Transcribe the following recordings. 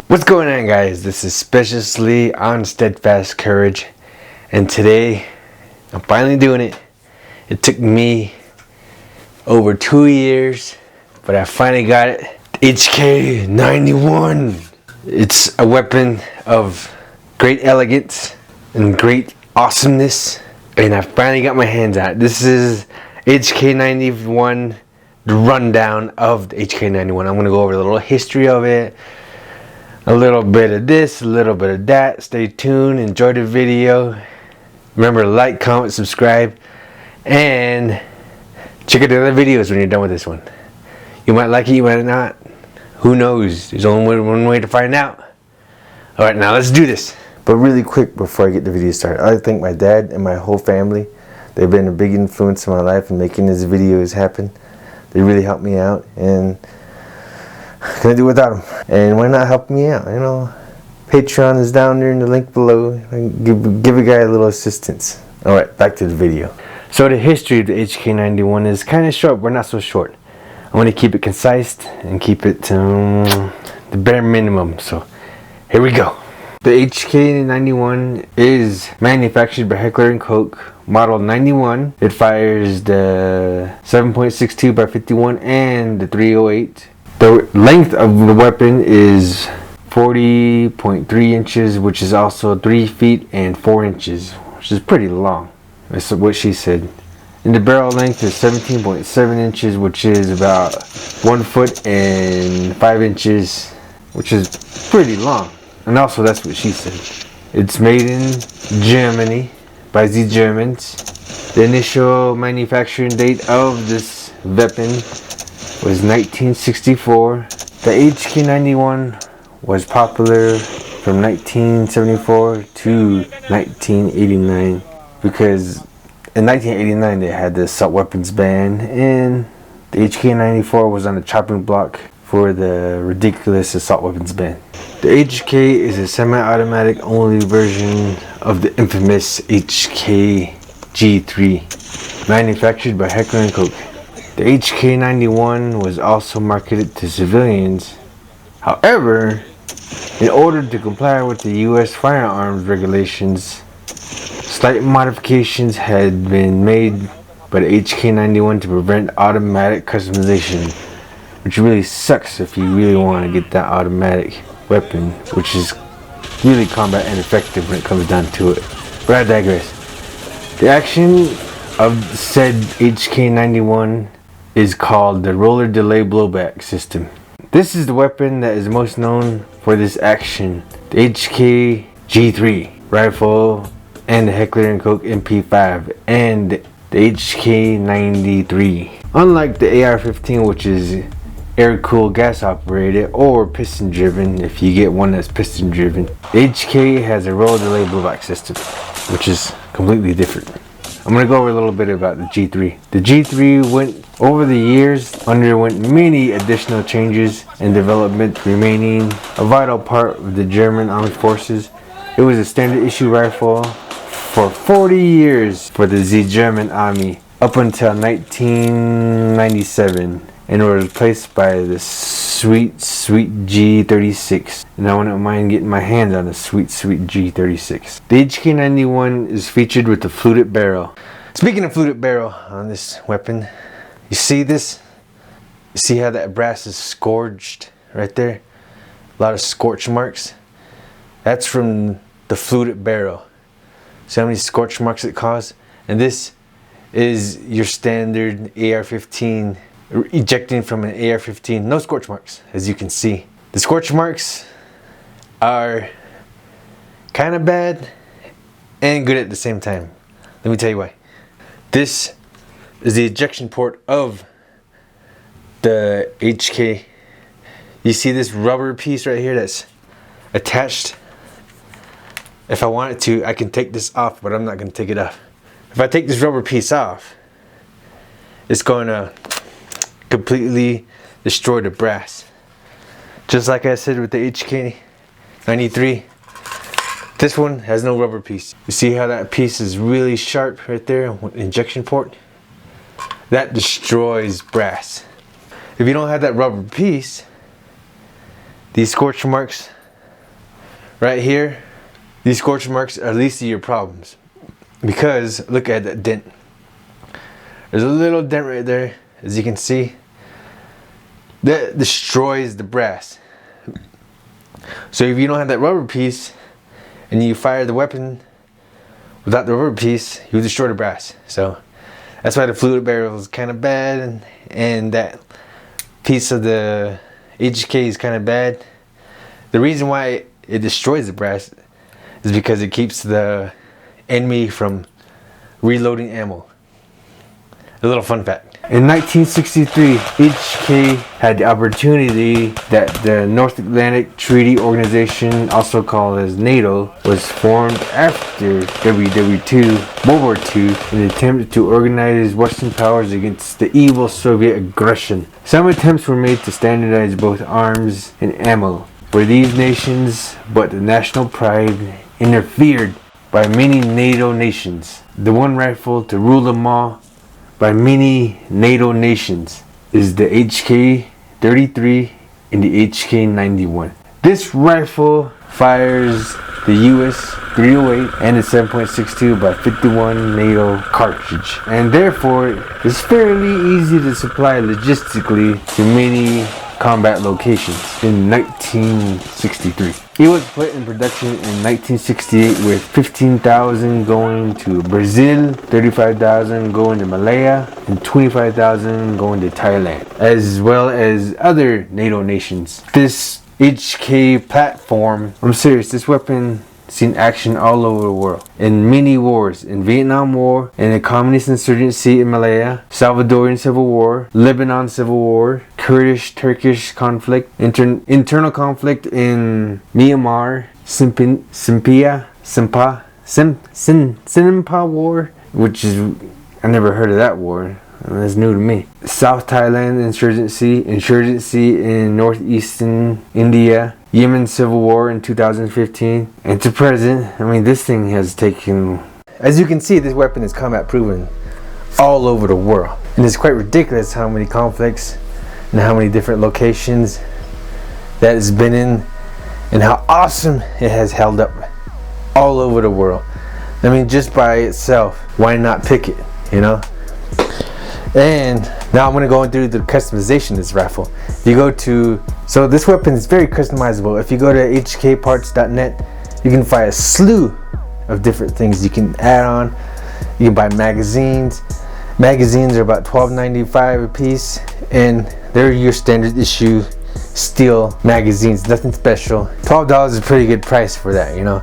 What's going on, guys? This is Specialist on Steadfast Courage, and today I'm finally doing it. It took me over 2 years, but I finally got it. HK91. It's a weapon of great elegance and great awesomeness, and I finally got my hands on it. This is HK91, the rundown of the HK91. I'm going to go over the little history of it, a little bit of this, a little bit of that. Stay tuned, enjoy the video. Remember to like, comment, subscribe, and check out the other videos when you're done with this one. You might like it, you might not. Who knows? There's only one way to find out. Alright, now let's do this. But really quick before I get the video started, I'd like to thank my dad and my whole family. They've been a big influence in my life in making these videos happen. They really helped me out, and couldn't do it without them. And why not help me out? You know, Patreon is down there in the link below. Give a guy a little assistance. Alright, back to the video. So the history of the HK91 is kind of short, but not so short. I want to keep it concise and keep it to the bare minimum. So here we go. The HK91 is manufactured by Heckler & Koch, model 91. It fires the 7.62 by 51 and the 308. The length of the weapon is 40.3 inches, which is also 3 feet and 4 inches, which is pretty long. That's what she said. And the barrel length is 17.7 inches, which is about 1 foot and 5 inches, which is pretty long. And also, that's what she said. It's made in Germany by the Germans. The initial manufacturing date of this weapon was 1964. The HK91 was popular from 1974 to 1989 because in 1989 they had the assault weapons ban, and the HK94 was on the chopping block for the ridiculous assault weapons ban. The HK is a semi-automatic only version of the infamous HK G3, manufactured by Heckler & Koch. The HK91 was also marketed to civilians. However, in order to comply with the U.S. firearms regulations, slight modifications had been made by the HK91 to prevent automatic customization, which really sucks if you really want to get that automatic weapon, which is really combat ineffective when it comes down to it. But I digress. The action of said HK91 is called the roller delay blowback system. This is the weapon that is most known for this action. The HK G3 rifle and the Heckler & Koch MP5 and the HK93. Unlike the AR-15, which is air-cooled gas operated or piston driven, if you get one that's piston driven, HK has a roller delay blowback system, which is completely different. I'm going to go over a little bit about the G3. The G3 over the years underwent many additional changes and development, remaining a vital part of the German armed forces. It was a standard issue rifle for 40 years for the German army up until 1997, and was replaced by the sweet G36. And I wouldn't mind getting my hands on the sweet G36. The HK91 is featured with the fluted barrel. Speaking of fluted barrel on this weapon, you see this? You see how that brass is scorched right there? A lot of scorch marks. That's from the fluted barrel. See how many scorch marks it caused? And this is your standard AR-15, ejecting from an AR-15. No scorch marks, as you can see. The scorch marks are kind of bad and good at the same time. Let me tell you why. This is the ejection port of the HK. You see this rubber piece right here that's attached? If I wanted to, I can take this off, but I'm not going to take it off. If I take this rubber piece off, it's going to completely destroy the brass. Just like I said with the HK93, this one has no rubber piece. You see how that piece is really sharp right there, injection port? That destroys brass. If you don't have that rubber piece, these scorch marks right here, these scorch marks are least of your problems. Because look at that dent. There's a little dent right there, as you can see. That destroys the brass. So if you don't have that rubber piece and you fire the weapon without the rubber piece, you destroy the brass. So that's why the fluid barrel is kind of bad, and that piece of the HK is kind of bad. The reason why it destroys the brass is because it keeps the enemy from reloading ammo. A little fun fact. In 1963, HK had the opportunity that the North Atlantic Treaty Organization, also called as NATO, was formed after World War II in an attempt to organize Western powers against the evil Soviet aggression. Some attempts were made to standardize both arms and ammo for these nations, but the national pride interfered by many NATO nations. The one rifle to rule them all by many NATO nations is the HK-33 and the HK-91. This rifle fires the US 308 and the 7.62 by 51 NATO cartridge, and therefore is fairly easy to supply logistically to many combat locations. In 1963, it was put in production in 1968 with 15,000 going to Brazil, 35,000 going to Malaya, and 25,000 going to Thailand, as well as other NATO nations. This HK platform, I'm serious, this weapon seen action all over the world in many wars: in Vietnam War, in the Communist insurgency in Malaya, Salvadorian Civil War, Lebanon Civil War, Kurdish-Turkish conflict, internal conflict in Myanmar, Sinpa War, which is, I never heard of that war. That's new to me. South Thailand insurgency in northeastern India, Yemen Civil War in 2015, and to present. I mean, this thing has taken... As you can see, this weapon is combat proven all over the world. And it's quite ridiculous how many conflicts and how many different locations that it's been in, and how awesome it has held up all over the world. I mean, just by itself, why not pick it, you know? And now I'm going to go through the customization of this rifle. You go to, so this weapon is very customizable. If you go to hkparts.net, you can find a slew of different things you can add on. You can buy magazines. Magazines are about $12.95 a piece, and they're your standard issue steel magazines, nothing special. $12 is a pretty good price for that, you know.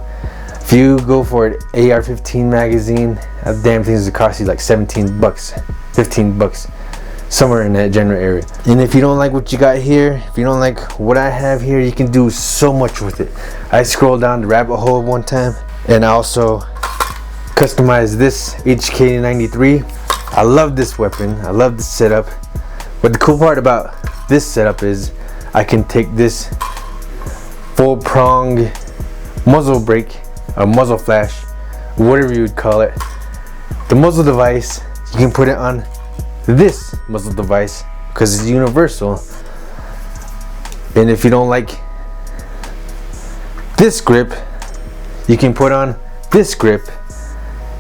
If you go for an AR-15 magazine, that damn thing is gonna cost you like 17 bucks, 15 bucks, somewhere in that general area. And if you don't like what you got here, if you don't like what I have here, you can do so much with it. I scrolled down the rabbit hole one time, and I also customized this HK93. I love this weapon, I love the setup. But the cool part about this setup is I can take this full prong muzzle brake, a muzzle flash, whatever you would call it. The muzzle device, you can put it on this muzzle device because it's universal. And if you don't like this grip, you can put on this grip.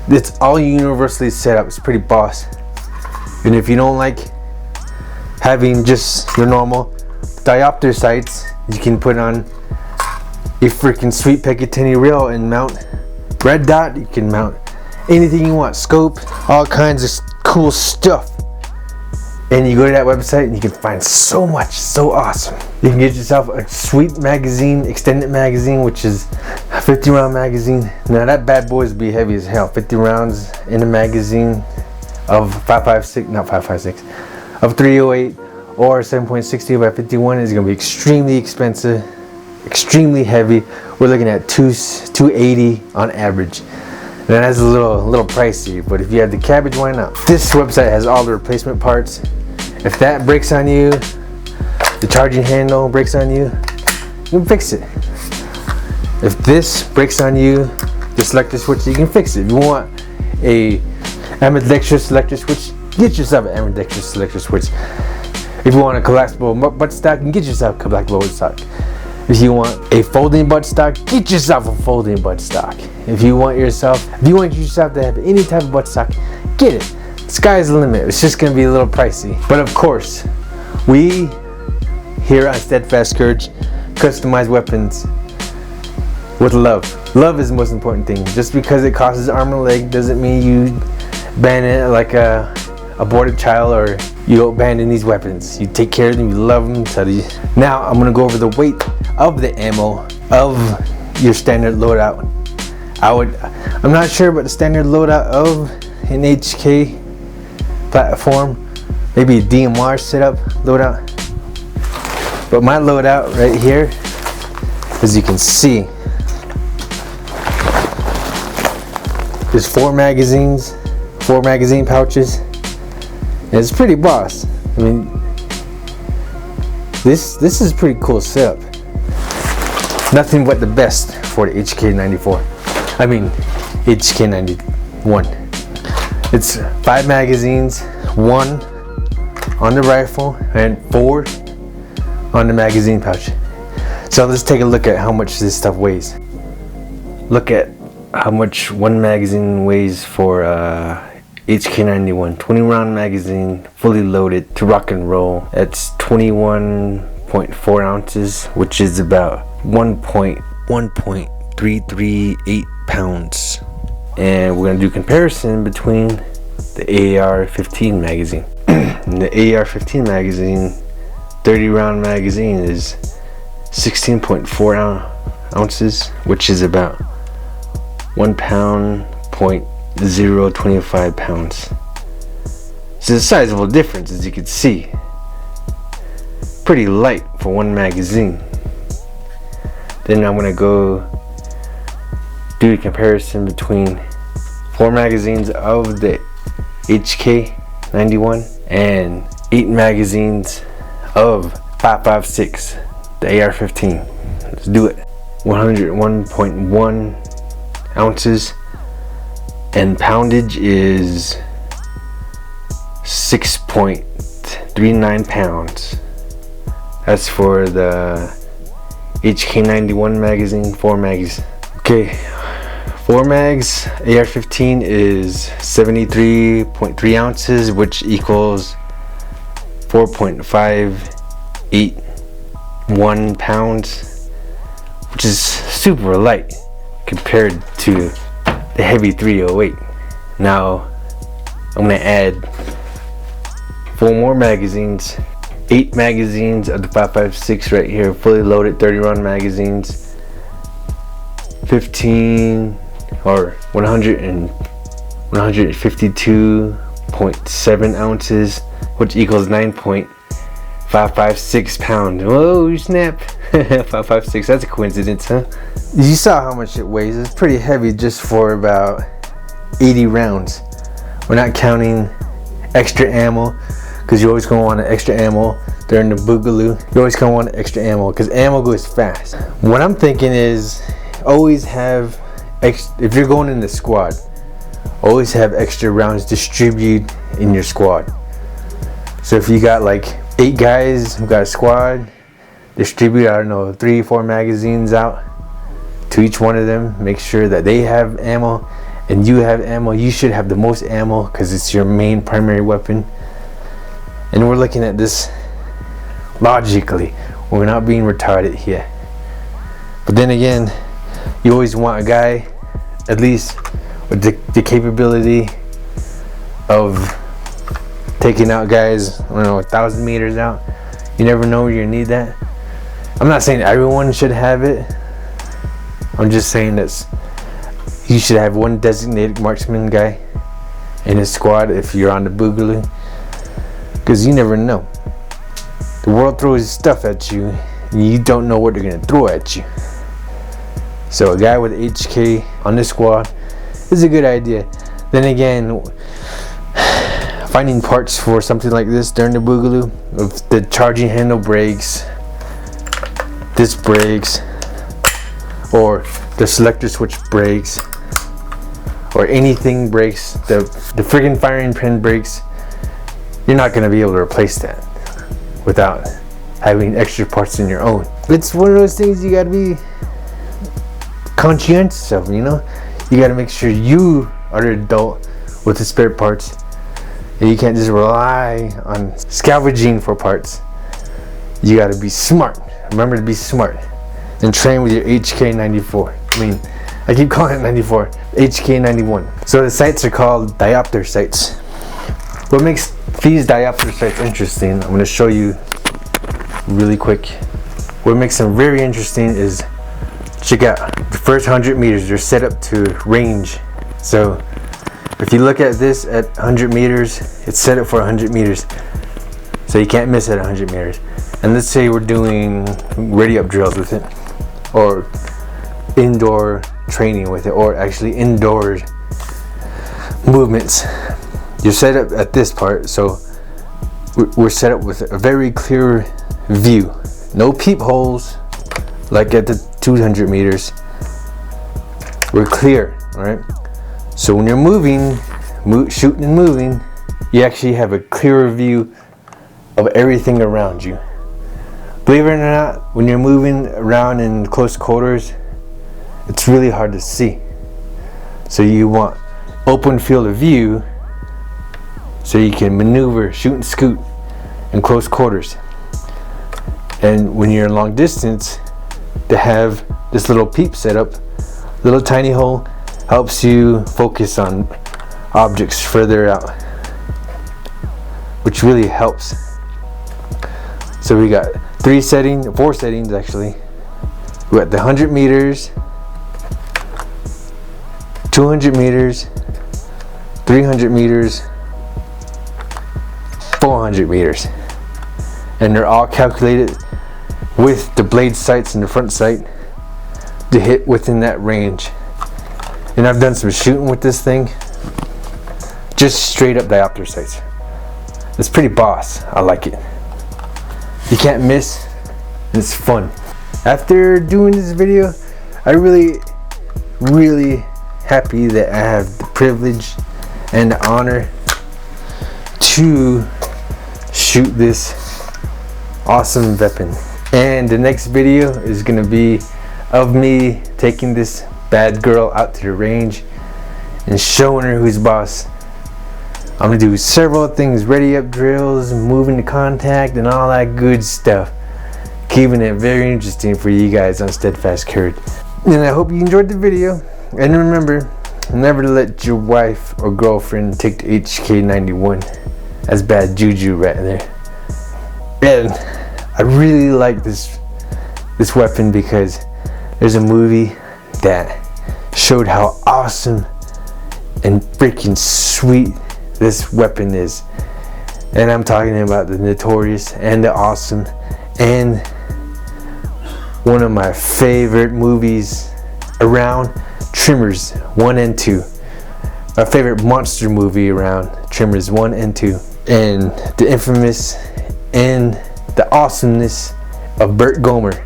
It's all universally set up. It's pretty boss. And if you don't like having just your normal diopter sights, you can put on a freaking sweet Picatinny rail and mount red dot. You can mount anything you want, scope, all kinds of cool stuff. And you go to that website and you can find so much, so awesome. You can get yourself a sweet magazine, extended magazine, which is a 50 round magazine. Now that bad boy is be heavy as hell. 50 rounds in a magazine of 5.56, not 5.56, of 308 or 7.60 by 51 is going to be extremely expensive, extremely heavy. We're looking at $280 on average. And that's a little pricey, but if you have the cabbage, why not? This website has all the replacement parts. If that breaks on you, the charging handle breaks on you, you can fix it. If this breaks on you, the selector switch, you can fix it. If you want a ambidextrous selector switch, get yourself an ambidextrous selector switch. If you want a collapsible buttstock, you can get yourself a collapsible buttstock. If you want a folding buttstock, get yourself a folding buttstock. If you want yourself to have any type of buttstock, get it. The sky's the limit. It's just gonna be a little pricey. But of course, we here on Steadfast Courage customize weapons with love. Love is the most important thing. Just because it costs arm and leg doesn't mean you ban it like a aborted child, or you abandon these weapons. You take care of them, you love them. Now I'm gonna go over the weight of the ammo of your standard loadout. I'm not sure about the standard loadout of an HK platform, maybe a DMR setup loadout. But my loadout right here, as you can see, there's 4 magazines, 4 magazine pouches. And it's pretty boss. I mean, this is a pretty cool setup. Nothing but the best for the HK94. I mean, HK91. It's 5 magazines, 1 on the rifle and 4 on the magazine pouch. So let's take a look at how much this stuff weighs. Look at how much one magazine weighs for HK91. 20 round magazine, fully loaded to rock and roll. That's 21.4 ounces, which is about 1.338 pounds. And we're gonna do comparison between the AR-15 magazine. And the AR-15 magazine, 30 round magazine, is 16.4 ounces, which is about 1 pound, 0.025 pounds. It's a sizable difference, as you can see. Pretty light for one magazine. Then I'm gonna go do a comparison between 4 magazines of the HK91 and 8 magazines of 5.56, the AR-15. Let's do it. 101.1 ounces, and poundage is 6.39 pounds. That's for the HK91 magazine, 4 mags. Okay, 4 mags, AR-15 is 73.3 ounces, which equals 4.581 pounds, which is super light compared to the heavy 308. Now I'm gonna add 4 more magazines, 8 magazines of the 5.56 right here, fully loaded 30 round magazines, 15 or 152.7 ounces, which equals 9.556 pounds. Whoa, snap. 5.56, that's a coincidence, huh? You saw how much it weighs. It's pretty heavy just for about 80 rounds. We're not counting extra ammo, because you always gonna want an extra ammo during the boogaloo. You always gonna want extra ammo because ammo goes fast. What I'm thinking is always have if you're going in the squad, always have extra rounds distributed in your squad. So if you got like 8 guys who got a squad, distribute, I don't know, 3-4 magazines out to each one of them. Make sure that they have ammo and you have ammo. You should have the most ammo because it's your main primary weapon. And we're looking at this logically. We're not being retarded here. But then again, you always want a guy at least with the capability of taking out guys, I don't know, 1,000 meters out. You never know where you need that. I'm not saying everyone should have it. I'm just saying that you should have one designated marksman guy in his squad if you're on the boogaloo, because you never know. The world throws stuff at you, and you don't know what they're gonna throw at you. So a guy with HK on the squad is a good idea. Then again, finding parts for something like this during the Boogaloo, if the charging handle breaks, disc breaks, or the selector switch breaks, or anything breaks, the friggin' firing pin breaks, you're not gonna be able to replace that without having extra parts in your own. It's one of those things you gotta be conscientious of, you know? You gotta make sure you are the adult with the spare parts, and you can't just rely on scavenging for parts. You gotta be smart. Remember to be smart and train with your HK94. I keep calling it 94, HK91. So the sights are called diopter sights. What makes these diopter sights interesting, I'm gonna show you really quick. What makes them very interesting is, check out the first 100 meters, they're set up to range. So if you look at this at 100 meters, it's set up for 100 meters. So you can't miss at 100 meters. And let's say we're doing ready up drills with it, or indoor training with it, or actually indoor movements. You're set up at this part, so we're set up with a very clear view. No peepholes like at the 200 meters. We're clear, alright? So when you're moving, shooting and moving, you actually have a clearer view of everything around you. Believe it or not, when you're moving around in close quarters, it's really hard to see. So you want open field of view so you can maneuver, shoot and scoot in close quarters. And when you're in long distance, to have this little peep set up, little tiny hole, helps you focus on objects further out, which really helps. So we got four settings actually. We got the 100 meters, 200 meters, 300 meters, 400 meters. And they're all calculated with the blade sights and the front sight to hit within that range. And I've done some shooting with this thing, just straight up diopter sights. It's pretty boss. I like it. You can't miss. It's fun. After doing this video, I really happy that I have the privilege and the honor to shoot this awesome weapon. And the next video is gonna be of me taking this bad girl out to the range and showing her who's boss. I'm gonna do several things, ready up drills, moving to contact, and all that good stuff. Keeping it very interesting for you guys on Steadfast Courage. And I hope you enjoyed the video. And remember, never let your wife or girlfriend take the HK91. That's bad juju right there. And I really like this weapon because there's a movie that showed how awesome and freaking sweet this weapon is. And I'm talking about the Notorious and the Awesome, and one of my favorite movies around, Tremors 1 and 2. My favorite monster movie around, Tremors 1 and 2. And the infamous and the awesomeness of Burt Gomer.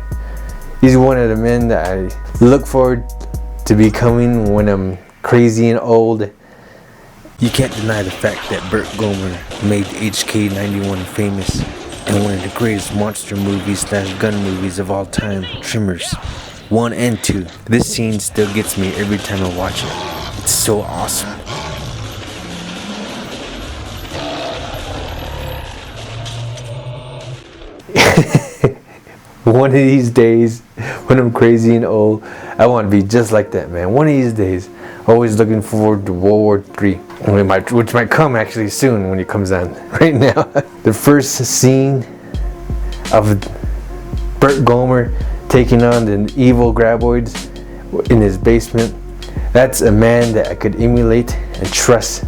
He's one of the men that I look forward to becoming when I'm crazy and old. You can't deny the fact that Burt Gomer made HK91 famous in one of the greatest monster movies / gun movies of all time, Tremors 1 and 2. This scene still gets me every time I watch it. It's so awesome. One of these days, when I'm crazy and old, I want to be just like that, man. One of these days, always looking forward to World War III, which might come actually soon when it comes on. Right now, the first scene of Burt Gomer taking on the evil graboids in his basement, that's a man that I could emulate and trust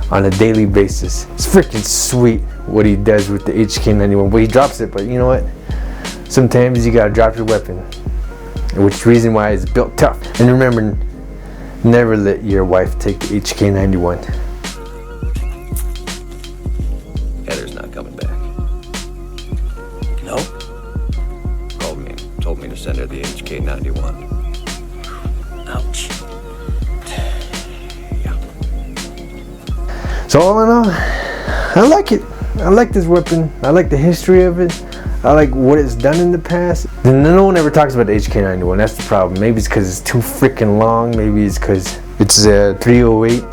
on a daily basis. It's freaking sweet. what he does with the HK91. Well, he drops it, but you know what? Sometimes you gotta drop your weapon, which reason why it's built tough. And remember, never let your wife take the HK91. Heather's not coming back. No? Told me to send her the HK91. Ouch. Yeah. So all in all, I like it. I like this weapon. I like the history of it. I like what it's done in the past. No one ever talks about the HK91. That's the problem. Maybe it's because it's too freaking long. Maybe it's because it's a 308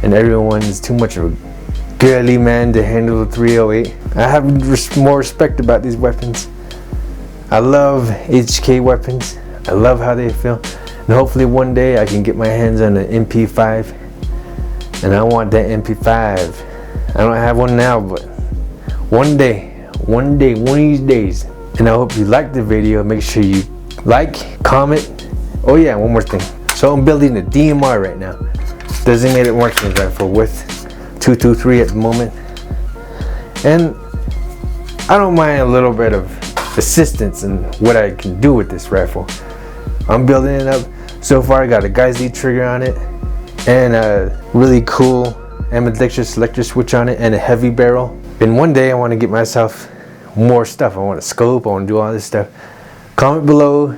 and everyone's too much of a girly man to handle the 308. I have more respect about these weapons. I love HK weapons. I love how they feel. And hopefully one day I can get my hands on an MP5. And I want that MP5. I don't have one now, but one of these days. And I hope you liked the video. Make sure you like, comment. Oh yeah, one more thing. So I'm building a DMR right now. Designated marksman rifle with 223 at the moment. And I don't mind a little bit of assistance in what I can do with this rifle. I'm building it up. So far I got a Guy's lead trigger on it and a really cool ambidextrous selector switch on it and a heavy barrel. And one day I want to get myself more stuff. I want a scope. I want to do all this stuff. Comment below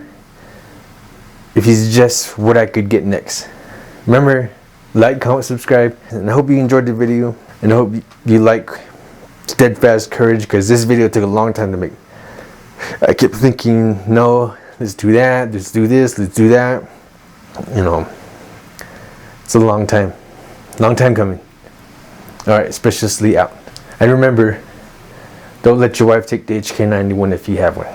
if you suggest what I could get next. Remember, like, comment, subscribe, and I hope you enjoyed the video, and I hope you like Steadfast Courage, because this video took a long time to make. I kept thinking, no, let's do that, let's do this, let's do that. You know, it's a long time coming. Alright, Specialist Lee out. And remember, don't let your wife take the HK91 if you have one.